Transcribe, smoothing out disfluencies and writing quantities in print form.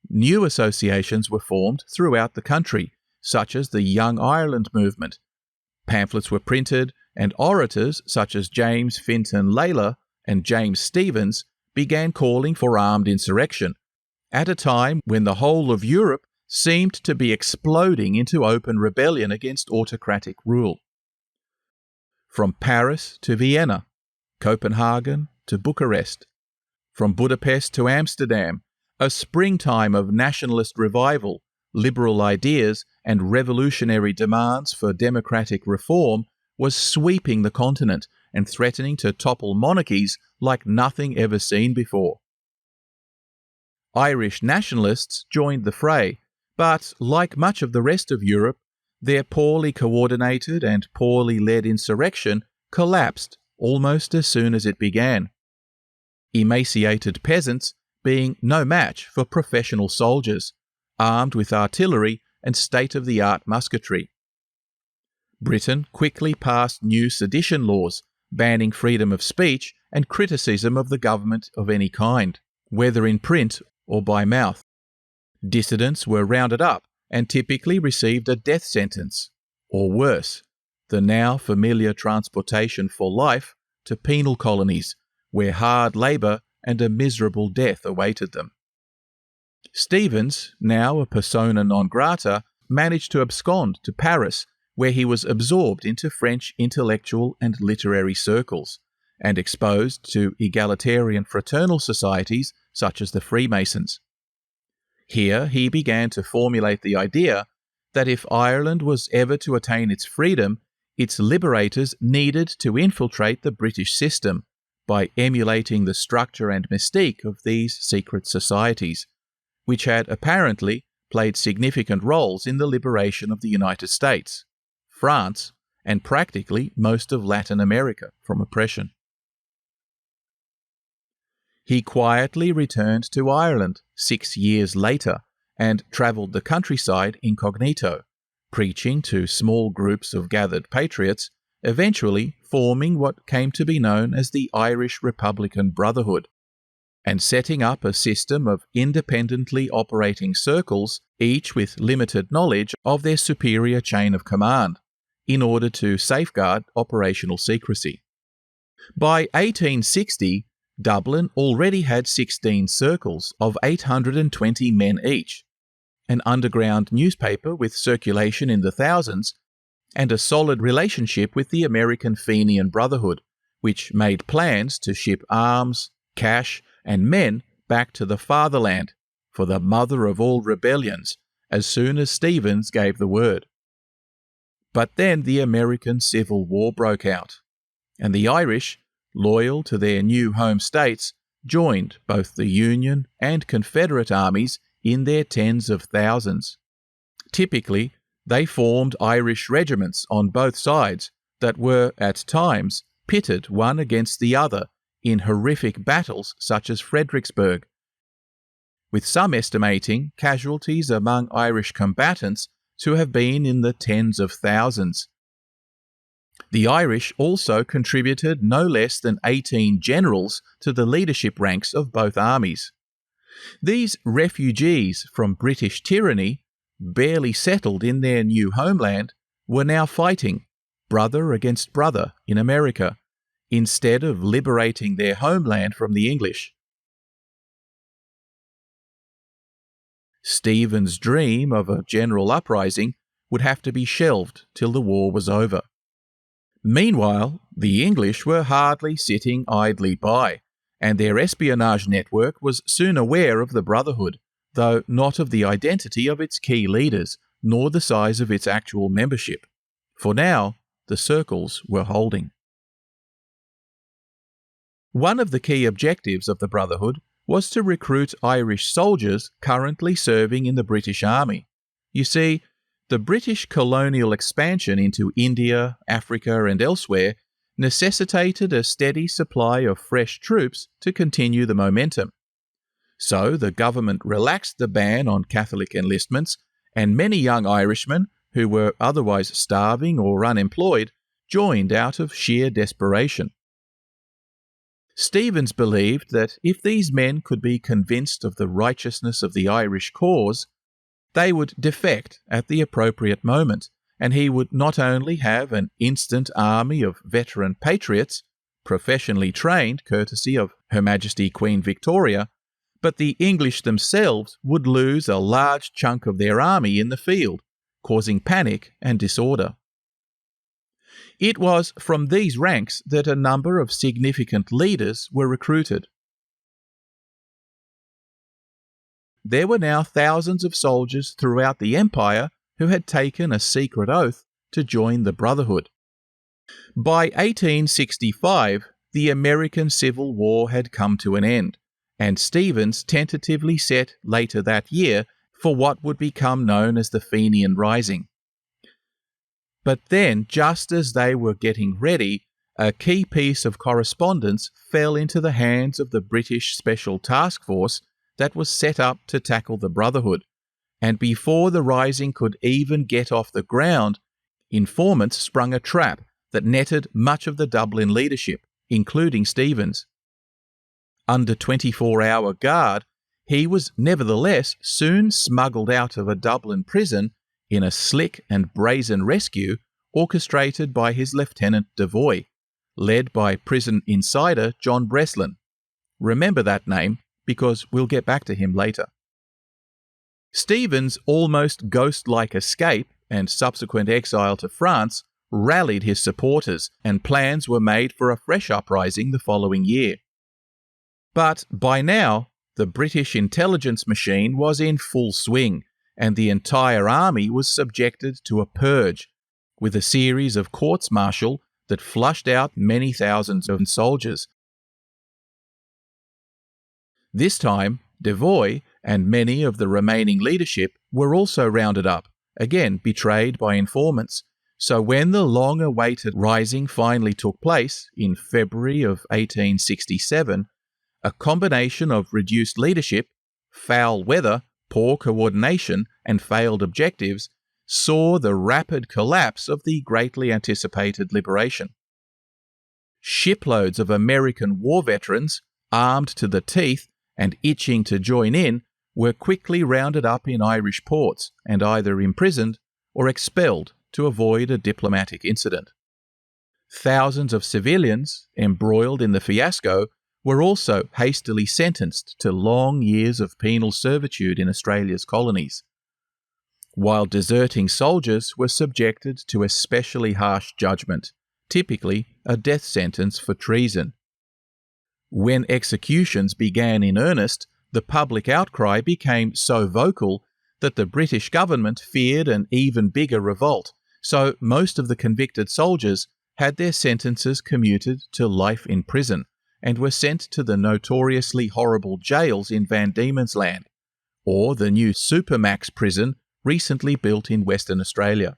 new associations were formed throughout the country, such as the Young Ireland movement. Pamphlets were printed, and orators such as James Fintan Lalor and James Stephens began calling for armed insurrection, at a time when the whole of Europe seemed to be exploding into open rebellion against autocratic rule. From Paris to Vienna, Copenhagen to Bucharest, from Budapest to Amsterdam, a springtime of nationalist revival, liberal ideas, and revolutionary demands for democratic reform was sweeping the continent and threatening to topple monarchies like nothing ever seen before. Irish nationalists joined the fray, but like much of the rest of Europe, their poorly coordinated and poorly led insurrection collapsed almost as soon as it began. Emaciated peasants being no match for professional soldiers, armed with artillery and state-of-the-art musketry. Britain quickly passed new sedition laws, banning freedom of speech and criticism of the government of any kind, whether in print or by mouth. Dissidents were rounded up and typically received a death sentence, or worse, the now familiar transportation for life to penal colonies, where hard labour and a miserable death awaited them. Stephens, now a persona non grata, managed to abscond to Paris, where he was absorbed into French intellectual and literary circles, and exposed to egalitarian fraternal societies such as the Freemasons. Here he began to formulate the idea that if Ireland was ever to attain its freedom, its liberators needed to infiltrate the British system by emulating the structure and mystique of these secret societies, which had apparently played significant roles in the liberation of the United States, France, and practically most of Latin America from oppression. He quietly returned to Ireland 6 years later and travelled the countryside incognito, preaching to small groups of gathered patriots, eventually forming what came to be known as the Irish Republican Brotherhood, and setting up a system of independently operating circles, each with limited knowledge of their superior chain of command, in order to safeguard operational secrecy. By 1860, Dublin already had 16 circles of 820 men each, an underground newspaper with circulation in the thousands, and a solid relationship with the American Fenian Brotherhood, which made plans to ship arms, cash, and men back to the fatherland, for the mother of all rebellions, as soon as Stephens gave the word. But then the American Civil War broke out, and the Irish, loyal to their new home states, joined both the Union and Confederate armies in their tens of thousands. Typically, they formed Irish regiments on both sides that were, at times, pitted one against the other in horrific battles such as Fredericksburg, with some estimating casualties among Irish combatants to have been in the tens of thousands. The Irish also contributed no less than 18 generals to the leadership ranks of both armies. These refugees from British tyranny, barely settled in their new homeland, were now fighting, brother against brother, in America, instead of liberating their homeland from the English. Stephens' dream of a general uprising would have to be shelved till the war was over. Meanwhile, the English were hardly sitting idly by, and their espionage network was soon aware of the Brotherhood, though not of the identity of its key leaders, nor the size of its actual membership. For now, the circles were holding. One of the key objectives of the Brotherhood was to recruit Irish soldiers currently serving in the British Army. You see, the British colonial expansion into India, Africa, and elsewhere necessitated a steady supply of fresh troops to continue the momentum. So the government relaxed the ban on Catholic enlistments, and many young Irishmen, who were otherwise starving or unemployed, joined out of sheer desperation. Stevens believed that if these men could be convinced of the righteousness of the Irish cause, they would defect at the appropriate moment, and he would not only have an instant army of veteran patriots, professionally trained courtesy of Her Majesty Queen Victoria, but the English themselves would lose a large chunk of their army in the field, causing panic and disorder. It was from these ranks that a number of significant leaders were recruited. There were now thousands of soldiers throughout the empire who had taken a secret oath to join the Brotherhood. By 1865, the American Civil War had come to an end, and Stevens tentatively set later that year for what would become known as the Fenian Rising. But then, just as they were getting ready, a key piece of correspondence fell into the hands of the British Special Task Force that was set up to tackle the Brotherhood, and before the Rising could even get off the ground, informants sprung a trap that netted much of the Dublin leadership, including Stevens. Under 24-hour guard, he was nevertheless soon smuggled out of a Dublin prison in a slick and brazen rescue orchestrated by his Lieutenant Devoy, led by prison insider John Breslin. Remember that name, because we'll get back to him later. Stevens' almost ghost-like escape and subsequent exile to France rallied his supporters, and plans were made for a fresh uprising the following year. But by now, the British intelligence machine was in full swing, and the entire army was subjected to a purge, with a series of courts-martial that flushed out many thousands of soldiers. This time, Devoy and many of the remaining leadership were also rounded up, again betrayed by informants. So when the long-awaited rising finally took place in February of 1867, a combination of reduced leadership, foul weather, poor coordination, and failed objectives saw the rapid collapse of the greatly anticipated liberation. Shiploads of American war veterans, armed to the teeth and itching to join in, were quickly rounded up in Irish ports and either imprisoned or expelled to avoid a diplomatic incident. Thousands of civilians, embroiled in the fiasco, were also hastily sentenced to long years of penal servitude in Australia's colonies, while deserting soldiers were subjected to especially harsh judgment, typically a death sentence for treason. When executions began in earnest, the public outcry became so vocal that the British government feared an even bigger revolt, so most of the convicted soldiers had their sentences commuted to life in prison and were sent to the notoriously horrible jails in Van Diemen's Land, or the new Supermax prison recently built in Western Australia.